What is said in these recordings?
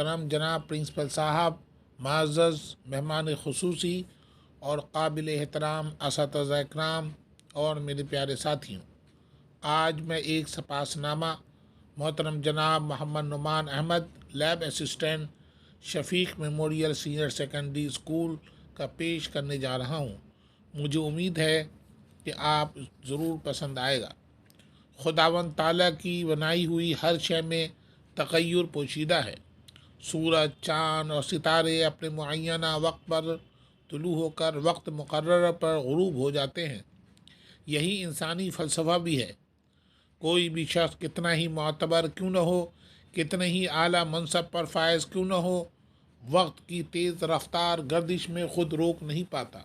محترم جناب پرنسپل صاحب، معزز مہمان خصوصی اور قابل احترام اساتذہ اکرام اور میرے پیارے ساتھیوں، آج میں ایک سپاس نامہ محترم جناب محمد نعمان احمد، لیب اسسٹنٹ، شفیق میموریل سینئر سیکنڈری اسکول کا پیش کرنے جا رہا ہوں۔ مجھے امید ہے کہ آپ ضرور پسند آئے گا۔ خداوند تعالیٰ کی بنائی ہوئی ہر شے میں تغیر پوشیدہ ہے۔ سورج، چاند اور ستارے اپنے معینہ وقت پر طلوع ہو کر وقت مقرر پر غروب ہو جاتے ہیں۔ یہی انسانی فلسفہ بھی ہے۔ کوئی بھی شخص کتنا ہی معتبر کیوں نہ ہو، کتنے ہی اعلیٰ منصب پر فائز کیوں نہ ہو، وقت کی تیز رفتار گردش میں خود روک نہیں پاتا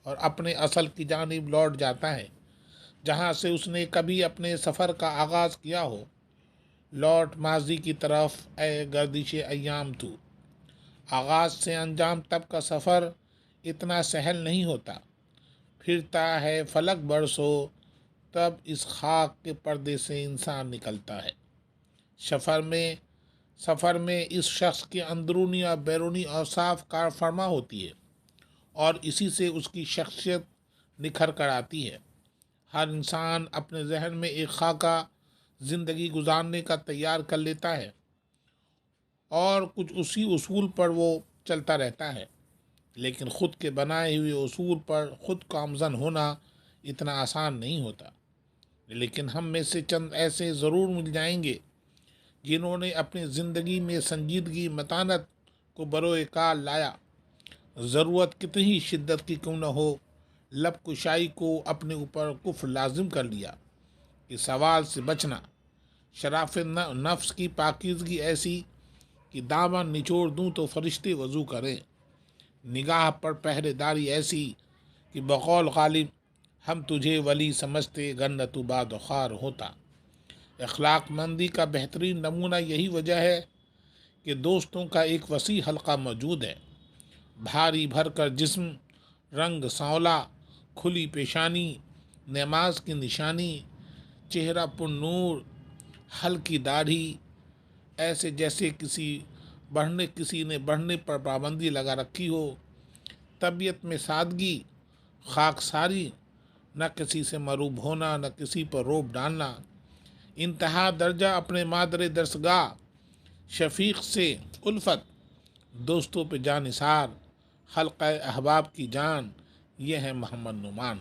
اور اپنے اصل کی جانب لوٹ جاتا ہے، جہاں سے اس نے کبھی اپنے سفر کا آغاز کیا ہو۔ لوٹ ماضی کی طرف اے گردش ایام تو، آغاز سے انجام تک کا سفر اتنا سہل نہیں ہوتا۔ پھرتا ہے فلک برسوں، تب اس خاک کے پردے سے انسان نکلتا ہے۔ سفر میں اس شخص کے اندرونی اور بیرونی اوصاف کار فرما ہوتی ہے اور اسی سے اس کی شخصیت نکھر کر آتی ہے۔ ہر انسان اپنے ذہن میں ایک خاکہ زندگی گزارنے کا تیار کر لیتا ہے اور کچھ اسی اصول پر وہ چلتا رہتا ہے، لیکن خود کے بنائے ہوئے اصول پر خود گامزن ہونا اتنا آسان نہیں ہوتا۔ لیکن ہم میں سے چند ایسے ضرور مل جائیں گے جنہوں نے اپنی زندگی میں سنجیدگی، متانت کو بروئے کار لایا۔ ضرورت کتنی ہی شدت کی کیوں نہ ہو، لب کشائی کو اپنے اوپر کفر لازم کر لیا۔ اس سوال سے بچنا، شرافت نفس کی پاکیزگی ایسی کہ دامن نچوڑ دوں تو فرشتے وضو کریں، نگاہ پر پہرے داری ایسی کہ بقول غالب ہم تجھے ولی سمجھتے ورنہ تو بادخار ہوتا۔ اخلاق مندی کا بہترین نمونہ یہی وجہ ہے کہ دوستوں کا ایک وسیع حلقہ موجود ہے۔ بھاری بھر کر جسم، رنگ سانولا، کھلی پیشانی، نماز کی نشانی، چہرہ پر نور، ہلکی داڑھی، ایسے جیسے کسی نے بڑھنے پر پابندی لگا رکھی ہو۔ طبیعت میں سادگی، خاکساری، نہ کسی سے مروب ہونا، نہ کسی پر روب ڈالنا۔ انتہا درجہ اپنے مادر درسگاہ شفیق سے الفت، دوستوں پہ جان نثار، حلقہ احباب کی جان، یہ ہے محمد نعمان۔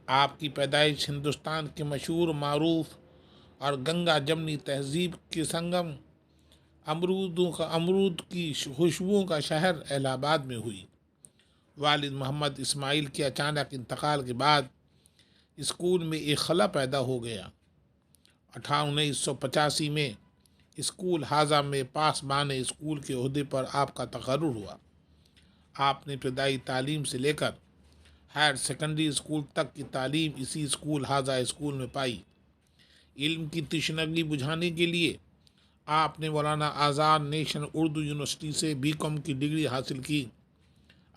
آپ کی پیدائش ہندوستان کے مشہور معروف اور گنگا جمنی تہذیب کے سنگم امرود کی خوشبوؤں کا شہر الہ آباد میں ہوئی۔ والد محمد اسماعیل کے اچانک انتقال کے بعد اسکول میں ایک خلا پیدا ہو گیا۔ 1985 میں اسکول ہاضہ میں پاسبان اسکول کے عہدے پر آپ کا تقرر ہوا۔ آپ نے ابتدائی تعلیم سے لے کر ہائر سیکنڈری اسکول تک کی تعلیم اسی اسکول ہاضہ اسکول میں پائی۔ علم کی تشنگی بجھانے کے لیے آپ نے مولانا آزاد نیشنل اردو یونیورسٹی سے BCom کی ڈگری حاصل کی۔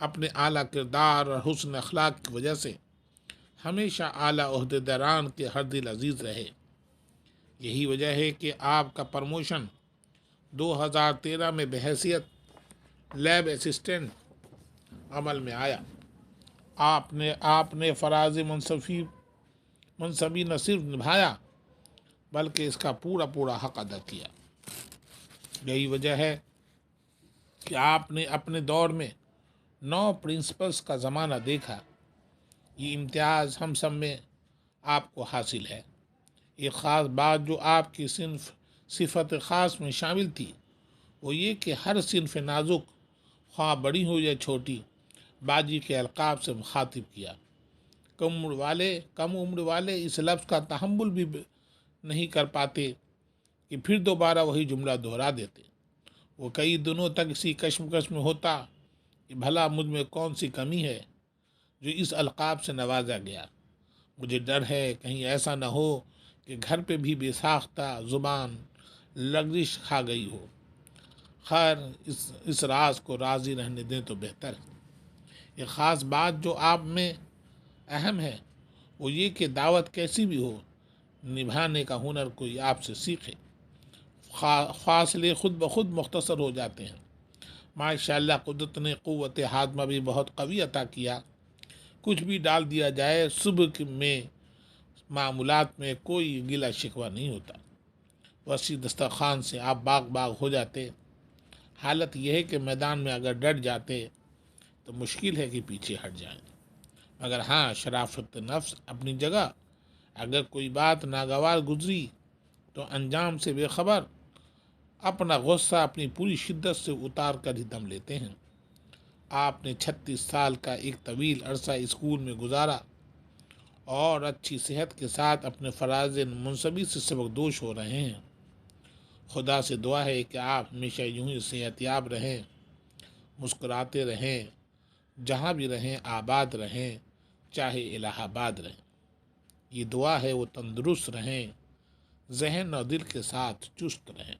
اپنے اعلیٰ کردار اور حسن اخلاق کی وجہ سے ہمیشہ اعلیٰ عہدیداران کے ہر دل عزیز رہے۔ یہی وجہ ہے کہ آپ کا پروموشن 2013 میں بحیثیت لیب اسسٹنٹ عمل میں آیا۔ آپ نے فراز منصبی نہ صرف نبھایا بلکہ اس کا پورا حق ادا کیا۔ یہی وجہ ہے کہ آپ نے اپنے دور میں 9 پرنسپلز کا زمانہ دیکھا۔ یہ امتیاز ہم سب میں آپ کو حاصل ہے۔ ایک خاص بات جو آپ کی صفت خاص میں شامل تھی وہ یہ کہ ہر صنف نازک، خواہ بڑی ہو یا چھوٹی، باجی کے القاب سے مخاطب کیا۔ کم عمر والے اس لفظ کا تحمل بھی نہیں کر پاتے کہ پھر دوبارہ وہی جملہ دہرا دیتے۔ وہ کئی دنوں تک اسی کشمکش میں ہوتا کہ بھلا مجھ میں کون سی کمی ہے جو اس القاب سے نوازا گیا۔ مجھے ڈر ہے کہیں ایسا نہ ہو کہ گھر پہ بھی بے ساختہ زبان لغزش کھا گئی ہو۔ خیر، اس راز کو راضی رہنے دیں تو بہتر ہے۔ ایک خاص بات جو آپ میں اہم ہے وہ یہ کہ دعوت کیسی بھی ہو، نبھانے کا ہنر کوئی آپ سے سیکھے۔ فاصلے خود بخود مختصر ہو جاتے ہیں۔ ماشاءاللہ قدرت نے قوت ہاضمہ بھی بہت قوی عطا کیا، کچھ بھی ڈال دیا جائے صبح میں معمولات میں کوئی گلہ شکوہ نہیں ہوتا، وسیع دسترخوان سے آپ باغ باغ ہو جاتے۔ حالت یہ ہے کہ میدان میں اگر ڈٹ جاتے تو مشکل ہے کہ پیچھے ہٹ جائیں، مگر ہاں شرافت نفس اپنی جگہ، اگر کوئی بات ناگوار گزری تو انجام سے بے خبر اپنا غصہ اپنی پوری شدت سے اتار کر ہی دم لیتے ہیں۔ آپ نے 36 سال کا ایک طویل عرصہ اسکول میں گزارا اور اچھی صحت کے ساتھ اپنے فراز منصبی سے سبکدوش ہو رہے ہیں۔ خدا سے دعا ہے کہ آپ ہمیشہ یوں ہی صحت یاب رہیں، مسکراتے رہیں، جہاں بھی رہیں آباد رہیں، چاہے الہ آباد رہیں۔ یہ دعا ہے وہ تندرست رہیں، ذہن اور دل کے ساتھ چست رہیں۔